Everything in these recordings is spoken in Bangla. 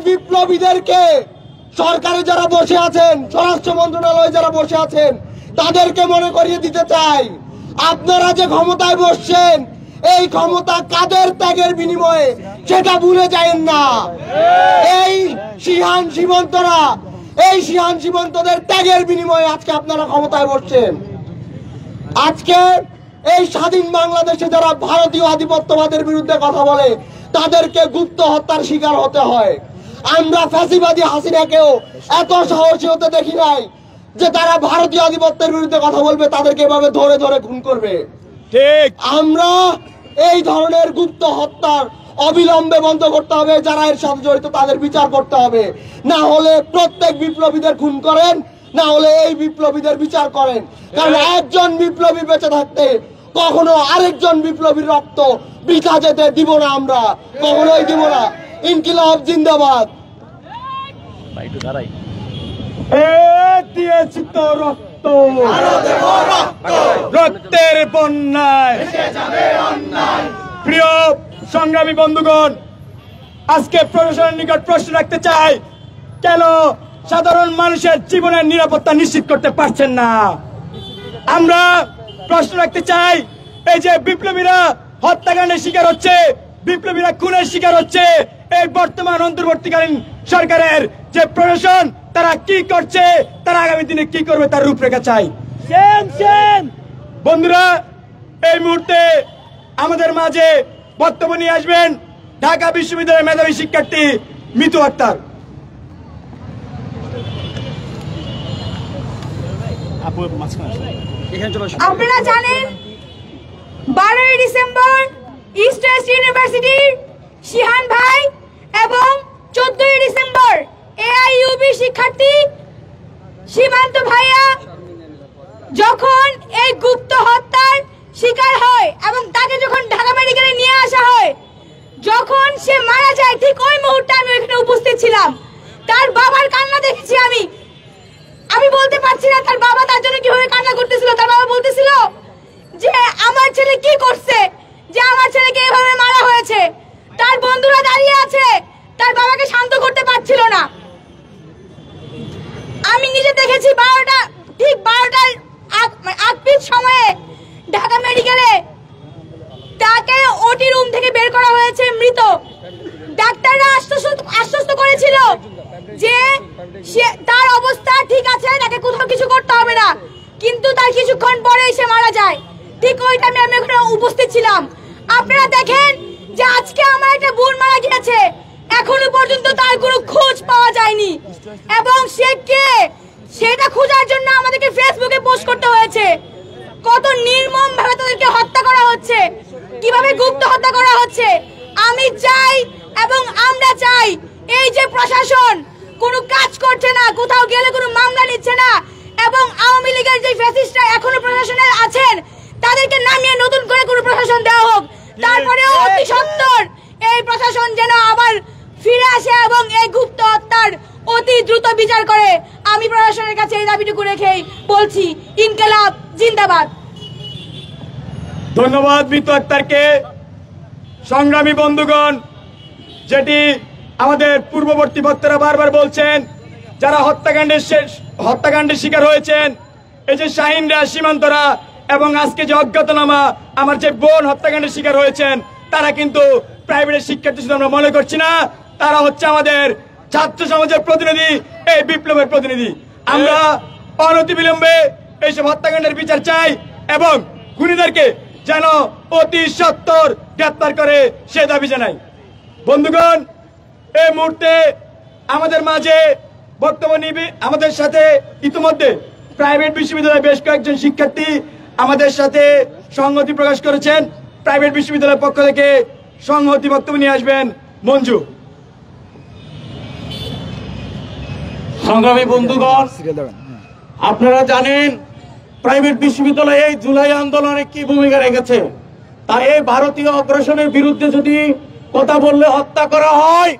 বিপ্লবীদেরকে সরকারে যারা বসে আছেন, স্বরাষ্ট্র মন্ত্রণালয়ে যারা বসে আছেন, তাদেরকে মনে করিয়ে দিতে চাই, আপনারা যে ক্ষমতায় বসছেন এই ক্ষমতা কাদের ত্যাগের বিনিময়ে সেটা ভুলে যায়েন না। এই সিহান সীমান্তদের ত্যাগের বিনিময়ে আজকে আপনারা ক্ষমতায় বসছেন। আজকে এই স্বাধীন বাংলাদেশে যারা ভারতীয় আধিপত্যবাদের বিরুদ্ধে কথা বলে তাদেরকে গুপ্ত হত্যার শিকার হতে হয়। আমরা ফ্যাসিবাদী হাসিনাকেও এত সাহসী হতে দেখি নাই যে তারা ভারতীয় আধিপত্যের বিরুদ্ধে কথা বলবে, তাদেরকে এভাবে ধরে ধরে খুন করবে। ঠিক, আমরা এই ধরনের গুপ্ত হত্যার অবিলম্বে বন্ধ করতে হবে। যারা এর সাথে জড়িত তাদের বিচার করতে হবে। না হলে প্রত্যেক বিপ্লবীদের খুন করেন, না হলে এই বিপ্লবীদের বিচার করেন। কারণ একজন বিপ্লবী বেঁচে থাকতে কখনো আরেকজন বিপ্লবীর রক্ত বৃথা যেতে দিব না, আমরা কখনোই দিব না। ইনকিলাব জিন্দাবাদ। দিয়েছি তো রক্ত, রক্তের বন্যায় প্রিয় সংগ্রামী বন্ধুগণ, আজকে প্রশাসনের নিকট প্রশ্ন রাখতে চাই, কেন সাধারণ মানুষের জীবনের নিরাপত্তা নিশ্চিত করতে পারছেন না? আমরা প্রশ্ন রাখতে চাই, এই যে বিপ্লবীরা হত্যাকাণ্ডের শিকার হচ্ছে, বিপ্লবীরা খুনের শিকার হচ্ছে, এই বর্তমান অন্তর্বর্তীকালীন সরকারের যে প্রশাসন তারা কি করছে, তারা আগামী দিনে কি করবে তার রূপরেখা চাই। বন্ধুরা, এই মুহূর্তে আমাদের মাঝে বক্তব্য নিয়ে আসবেন ঢাকা বিশ্ববিদ্যালয়ের মেধাবী শিক্ষার্থী মিতু আক্তার। আপনারা জানেন 12 ডিসেম্বর ইস্ট ওয়েস্ট ইউনিভার্সিটির শিহান ভাই এবং 14 ডিসেম্বর এআইইউবি শিক্ষার্থী সীমান্ত ভাইয়া যখন এই গুপ্ত হত্যার শিকার হয় এবং তাকে যখন ঢাকা মেডিকেলে নিয়ে আসা হয়, যখন সে মারা যায় ঠিক ওই মুহূর্তে আমি এখানে উপস্থিত ছিলাম। তার বাবার কান্না দেখেছি আমি বলতে পারছি না তার বাবা তার জন্য কিভাবে কান্না করতেছিল। তার বাবা বলতেছিল যে আমার ছেলে কি করছে, যে আমার ছেলেকে এভাবে মারা হয়েছে। তার বন্ধুরা দাঁড়িয়ে আছে, তার বাবাকে শান্ত করতে পারছিল না। আমি নিজে দেখেছি ঠিক 12টার আগ সময়ে ঢাকা মেডিকেলে তাকে ওটি রুম থেকে বের করা হয়েছে মৃত। ডাক্তাররা আশ্বস্ত করেছিল যে তার অবস্থা ঠিক আছে, তাকে কোথাও কিছু করতে হবে না, কিন্তু তার কিছুক্ষণ পরেই সে মারা যায়। ঠিক ওই টাইমে আমি ওখানে উপস্থিত ছিলাম। আপনারা দেখেন যে আজকে আমার একটা বোন মারা গিয়েছে, এখনো পর্যন্ত তার কোনো খোঁজ পাওয়া যায়নি এবং সে কে সেটা খোঁজার জন্য আমাদেরকে ফেসবুকে পোস্ট করতে হয়েছে। কত নির্মম ভাবে তাদেরকে হত্যা করা হচ্ছে, কিভাবে গুপ্ত হত্যা করা হচ্ছে। আমি চাই এবং আমরা চাই এই যে প্রশাসন কোনো কাজ করছে না, কোথাও গেলে কোনো মামলা নিচ্ছে না এবং আওয়ামী লীগের যে ফ্যাসিস্টরা এখনো প্রশাসনে আছেন তাদেরকে নামিয়ে নতুন করে কোনো প্রশাসন দেওয়া হোক। তারপরেও অতি সত্বর এই প্রশাসন যেন আবার ফিরে আসে এবং এই গুপ্ত হত্যার অতি দ্রুত বিচার করে। আমি প্রশাসনের কাছে এই দাবিটুকু রেখেই বলছি, ইনকিলাব জিন্দাবাদ। ধন্যবাদ মিতু আক্তারকে। সংগ্রামী বন্ধুগণ, যেটি আমাদের পূর্ববর্তী বক্তারা বারবার বলছেন, যারা হত্যাকাণ্ডের শিকার হয়েছেন, এই যে শাহিনরা, সীমান্তরা এবং আজকে যে অজ্ঞাতনামা আমার যে বোন হত্যাকাণ্ডের শিকার হয়েছেন, তারা কিন্তু প্রাইভেটের শিক্ষার্থী শুধু আমরা মনে করছি না, তারা হচ্ছে আমাদের ছাত্র সমাজের প্রতিনিধি, এই বিপ্লবের প্রতিনিধি। আমরা অনতিবিলম্বে এইসব হত্যাকাণ্ডের বিচার চাই এবং খুনিদেরকে যেন অতি সত্বর গ্রেপ্তার করে সে দাবি জানাই। বন্ধুগণ, এই মুহূর্তে আমাদের মাঝে বক্তব্য নিবে আমাদের সাথে ইতিমধ্যে প্রাইভেট বিশ্ববিদ্যালয়ের বেশ কয়েকজন শিক্ষার্থী আমাদের সাথে সংহতি প্রকাশ করেছেন। প্রাইভেট বিশ্ববিদ্যালয়ের পক্ষ থেকে সংহতি বক্তব্য নিয়ে আসবেন মঞ্জু। সংগ্রামী বন্ধুগণ, আপনারা জানেন প্রাইভেট বিশ্ববিদ্যালয়ে এই জুলাই আন্দোলনে কি ভূমিকা রেখেছে। তাই এই ভারতীয় অগ্রাসনের বিরুদ্ধে যদি কথা বললে হত্যা করা হয়,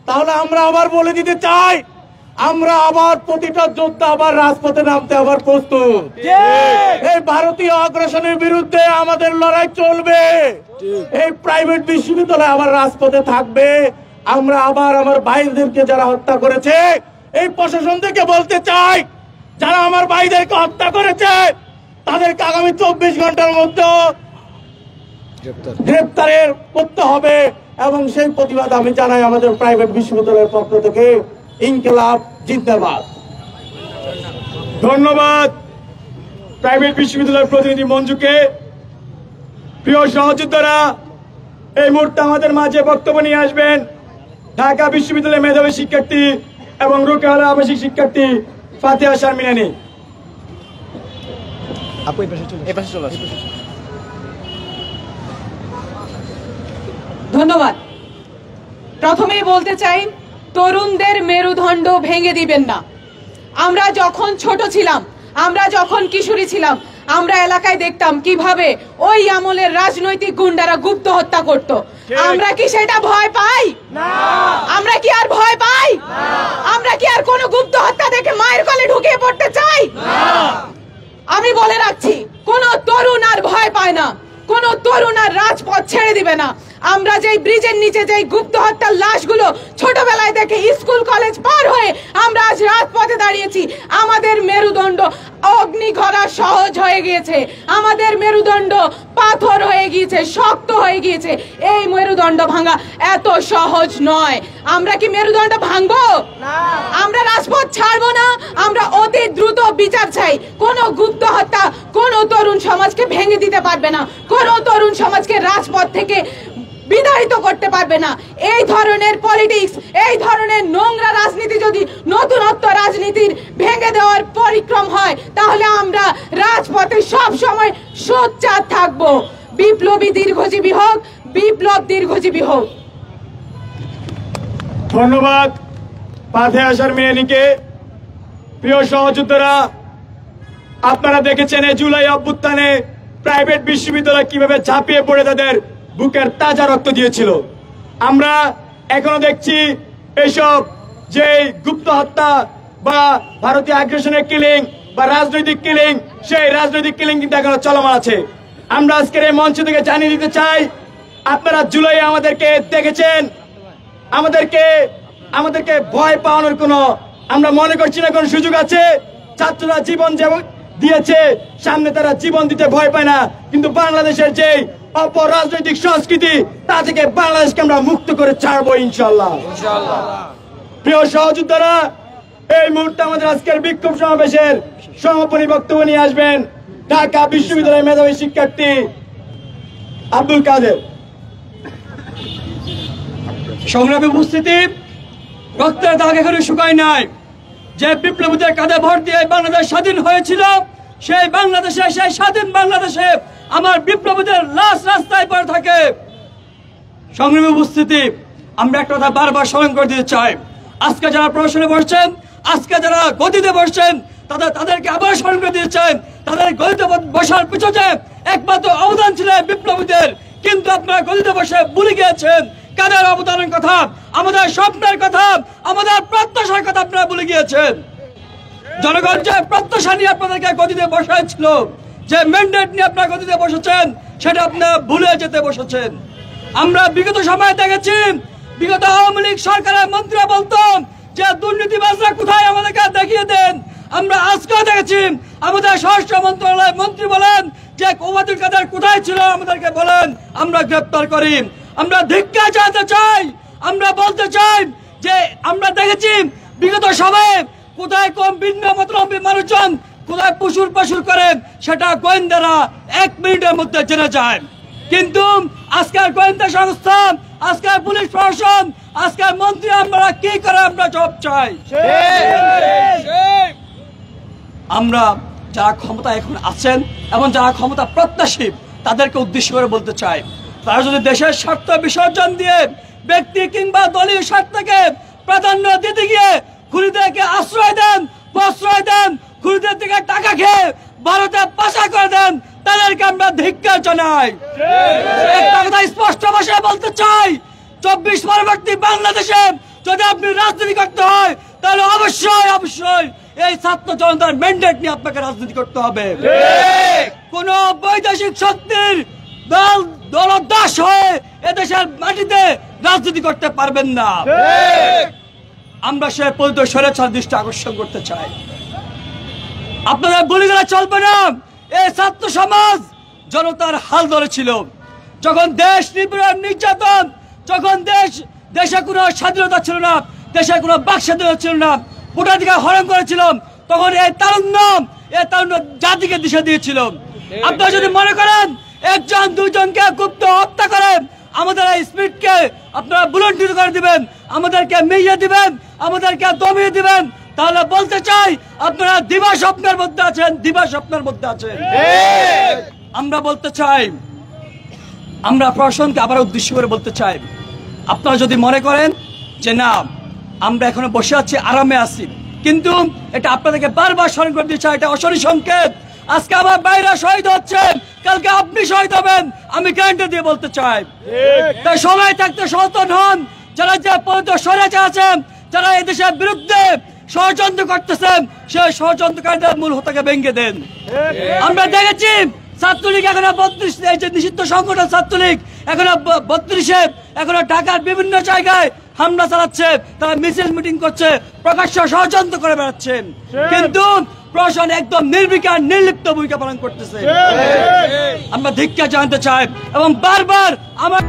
তাহলে আমরা আবার বলে দিতে চাই, আমরা আবার প্রতিটা যোদ্ধা আবার রাজপথে নামতে আবার প্রস্তুত। এই ভারতীয় আগ্রাসনের বিরুদ্ধে আমাদের লড়াই চলবে। এই প্রাইভেট বিশ্ববিদ্যালয় আবার রাজপথে থাকবে, আমরা আবার আমার ভাইদেরকে যারা হত্যা করেছে এই প্রশাসন থেকে বলতে চাই, যারা আমার ভাইদেরকে হত্যা করেছে তাদেরকে আগামী 24 ঘন্টার মধ্যে গ্রেপ্তারের করতে হবে। এবং সেই প্রতিবাদ আমি জানাই আমাদের প্রাইভেট বিশ্ববিদ্যালয়ের পক্ষ থেকে। ইনকিলাব জিন্দাবাদ। ধন্যবাদ প্রাইভেট বিশ্ববিদ্যালয়ের প্রতিনিধি মঞ্জুকে। প্রিয় সহযোদ্ধারা, এই মুহূর্তে আমাদের মাঝে বক্তব্য নিয়ে আসবেন ঢাকা বিশ্ববিদ্যালয়ের মেধাবী শিক্ষার্থী এবং রোকেয়ালা আবাসিক শিক্ষার্থী ফাতিহা শারমিনানী। ধন্যবাদ। প্রথমেই বলতে চাই, তরুণদের মেরুদণ্ড ভেঙে দিবেন না। আমরা যখন ছোট ছিলাম, আমরা যখন কিশোরী ছিলাম, আমরা এলাকায় দেখতাম কিভাবে ওই আমলের রাজনৈতিক গুন্ডারা গুপ্ত হত্যা করত। আমরা কি সেটা ভয় পাই? আমরা কি আর ভয় পাই? আমরা কি আর কোনো গুপ্ত হত্যা দেখে মায়ের কোলে ঢুকিয়ে পড়তে চাই? আমি বলে রাখছি, কোন তরুণ আর ভয় পায় না, কোন তরুণ আর রাজপথ ছেড়ে দিবে না। আমরা যেই ব্রিজের নিচে যেই গুপ্ত হত্যার লাশগুলো ছোটবেলায় দেখে স্কুল কলেজ পার হয়ে আমরা আজ রাজপথে দাঁড়িয়েছি, আমাদের মেরুদণ্ড অগ্নিঘরা সহজ হয়ে গিয়েছে, আমাদের মেরুদণ্ড পাথর হয়ে গিয়েছে, শক্ত হয়ে গিয়েছে। এই মেরুদণ্ড ভাঙা এত সহজ নয়। আমরা কি মেরুদণ্ড ভাঙবো? আমরা রাজপথ ছাড়বো না। আমরা অতি দ্রুত বিচার চাই। কোন গুপ্ত হত্যা কোন তরুণ সমাজকে ভেঙে দিতে পারবে না, কোন তরুণ সমাজকে রাজপথ থেকে বিতাড়িত করতে পারবে না। এই ধরনের পলিটিক্স, এই ধরনের নোংরা রাজনীতি যদি নতুনত্ব রাজনীতির ভেঙে দেওয়ার পরিক্রম হয়, তাহলে আমরা রাজপথে সব সময় সোচ্চার থাকবো। বিপ্লবী দীর্ঘজীবী হোক, বিপ্লব দীর্ঘজীবী হোক। ধন্যবাদ ফাতিহা শারমিনানীকে। প্রিয় সহযোদ্ধারা, আপনারা দেখেছেন এই জুলাই অভ্যুত্থানে প্রাইভেট বিশ্ববিদ্যালয় কিভাবে ঝাঁপিয়ে পড়ে তাদের বুকের তাজা রক্ত দিয়েছিল। আমরা এখনো দেখছি এইসব যে গুপ্ত হত্যা বা ভারতীয় আগ্রাসনের কিলিং বা রাজনৈতিক কিলিং, সেই রাজনৈতিক কিলিং কিন্তু এখনো চলমান আছে। আমরা আজকের এই মঞ্চ থেকে জানিয়ে দিতে চাই, আপনারা জুলাই আমাদেরকে দেখেছেন, আমাদেরকে ভয় পাওয়ানোর কোনো আমরা মনে করছি না কোনো সুযোগ আছে। ছাত্ররা জীবন দিয়েছে, সামনে তারা জীবন দিতে ভয় পায় না। কিন্তু বাংলাদেশের যে অপরাজনৈতিক সংস্কৃতি, তা থেকে বাংলাদেশকে আমরা মুক্ত করে ছাড়বো ইনশাআল্লাহ। প্রিয় সহযোদ্ধারা, এই মুহূর্তে আমাদের আজকের বিক্ষোভ সমাবেশের সমাপনী বক্তব্য নিয়ে আসবেন ঢাকা বিশ্ববিদ্যালয়ের মেধাবী শিক্ষার্থী আব্দুল কাদের। সংগ্রামী উপস্থিতি, রক্তের দাগ এখনো শুকায় নাই। যে বিপ্লবীদের কাঁধে ভর দিয়ে বাংলাদেশ স্বাধীন হয়েছিল, সেই বাংলাদেশে, সেই স্বাধীন বাংলাদেশে আমার বিপ্লবীদের লাশ রাস্তায় পড়ে থাকে। সংগ্রামী উপস্থিতি, আমরা একটা কথা বারবার স্মরণ করে দিতে চাই। আজকে যারা প্রশাসনে বসছেন, আজকে যারা গদিতে বসছেন, তাদেরকে আবার স্মরণ করে দিতে চাই, তাদের গদিতে বসার পিছনে একমাত্র অবদান ছিল বিপ্লবীদের। কিন্তু আপনারা গদিতে বসে ভুলে গিয়েছেন কাদের অবদানের কথা, আমাদের স্বপ্নের কথা, আমাদের প্রত্যাশার কথা আপনারা ভুলে গিয়েছেন। জনগণ যে প্রত্যাশা নিয়ে আপনাদেরকে গদিতে বসাইছিল, যে ম্যান্ডেট নিয়ে আপনারা গদিতে বসেছেন, সেটা আপনারা ভুলে যেতে বসেছেন। আমরা বিগত সময় দেখেছি, বিগত আওয়ামী লীগ সরকারের মন্ত্রীরা বলতেন যে দুর্নীতিবাজরা কোথায় আমাদেরকে দেখিয়ে দেন। আমরা আজকেও দেখেছি আমাদের স্বরাষ্ট্র মন্ত্রণালয়ের মন্ত্রী বলেন যে ওবায়দুল কাদের কোথায় ছিল আমাদেরকে বলেন, আমরা গ্রেপ্তার করি। আমরা ধিক্কার জানাতে চাই, আমরা বলতে চাই যে আমরা দেখেছি বিগত সময়ে কোথায় কম ভিন্ন মতলবী মানুষজন কোথায় পশুর করেন, সেটা গোয়েন্দারা 1 মিনিটের মধ্যে জেনে যায়। কিন্তু আজকের গোয়েন্দা সংস্থা, আজকের পুলিশ প্রশাসন, আজকের মন্ত্রী আমরা কি করে আমরা জবাব চাই। আমরা যারা ক্ষমতা এখন আছেন এবং যারা ক্ষমতা প্রত্যাশী, তাদেরকে উদ্দেশ্য করে বলতে চাই, তারা যদি দেশের স্বার্থ বিসর্জন দিয়ে ব্যক্তি কিংবা দলীয় স্বার্থকে প্রাধান্য দিতে গিয়ে খুনিদেরকে আশ্রয় দেন, প্রশ্রয় দেন, খুনিদের থেকে টাকা খেয়ে ভারতে পাচার করে দেন, তাদেরকে আমরা ধিক্কার জানাই। একটা কথা স্পষ্ট ভাষায় বলতে চাই, 24 পরবর্তী বাংলাদেশে যদি আপনি রাজনীতি করতে হয়, তাহলে অবশ্যই এই ছাত্র জনতার ম্যান্ডেট নিয়ে আপনাকে রাজনীতি করতে হবে। কোন বৈদেশিক শক্তির দলদাস হয়ে এদেশের মাটিতে রাজনীতি করতে পারবেন না। আমরা সে পরিত স্বৈরাচার দৃষ্টি আকর্ষণ করতে চাই। আপনাদের বলি গেলে চলবে না। এই ছাত্র সমাজ জনতার হাল ধরেছিল যখন দেশ নির্যাতন, যখন দেশে কোনো স্বাধীনতা ছিল না, দেশে কোনো বাক স্বাধীনতা ছিল না, ভোটাধিকার হরণ করেছিল, তখন এই তারুণ্য জাতিকে দিশা দিয়েছিল। আপনারা যদি মনে করেন একজন দুইজনকে গুপ্ত হত্যা করেন, আমাদের এই স্পিডকে আপনারা বুলন্ডিত করে দিবেন, আমাদেরকে মিলিয়ে দিবেন, আমাদেরকে দমিয়ে দিবেন, তাহলে বলতে চাই আপনারা দিবা স্বপ্নের মধ্যে আছেন, দিবা স্বপ্নের মধ্যে আছেন। আমরা বলতে চাই, আমরা প্রশাসনকে আবার উদ্দেশ্য করে বলতে চাই, আপনারা যদি মনে করেন যে না আমরা এখনো বসে আছি, আরামে আছি, কিন্তু এটা আপনাদেরকে বারবার স্মরণ করে দিতে চাই, এটা অশনি সংকেত। আজকে আমার বাইরে শহীদ হচ্ছেন, কালকে আপনি শহীদ হবেন, আমি গ্যারান্টি দিয়ে বলতে চাই। তাই সময় থাকতে সচেতন হন। যারা যে স্বৈরাচার আছেন, যারা এই দেশের বিরুদ্ধে ষড়যন্ত্র করতেছেন, সেই ষড়যন্ত্রকারীদের মূল হোতাকে ভেঙে দেন। আমরা দেখেছি ছাত্রলীগ এখনো 32, এই যে নিষিদ্ধ সংগঠন ছাত্রলীগ এখনো 32-এ এখনো ঢাকার বিভিন্ন জায়গায় হামলা চালাচ্ছে, তারা মিছিল মিটিং করছে, প্রকাশ্য ষড়যন্ত্র করে বেড়াচ্ছেন, কিন্তু প্রশাসন একদম নির্বিকার নির্লিপ্ত ভূমিকা পালন করতেছে। আমরা ধিক্কার জানাতে চাই এবং বারবার আমার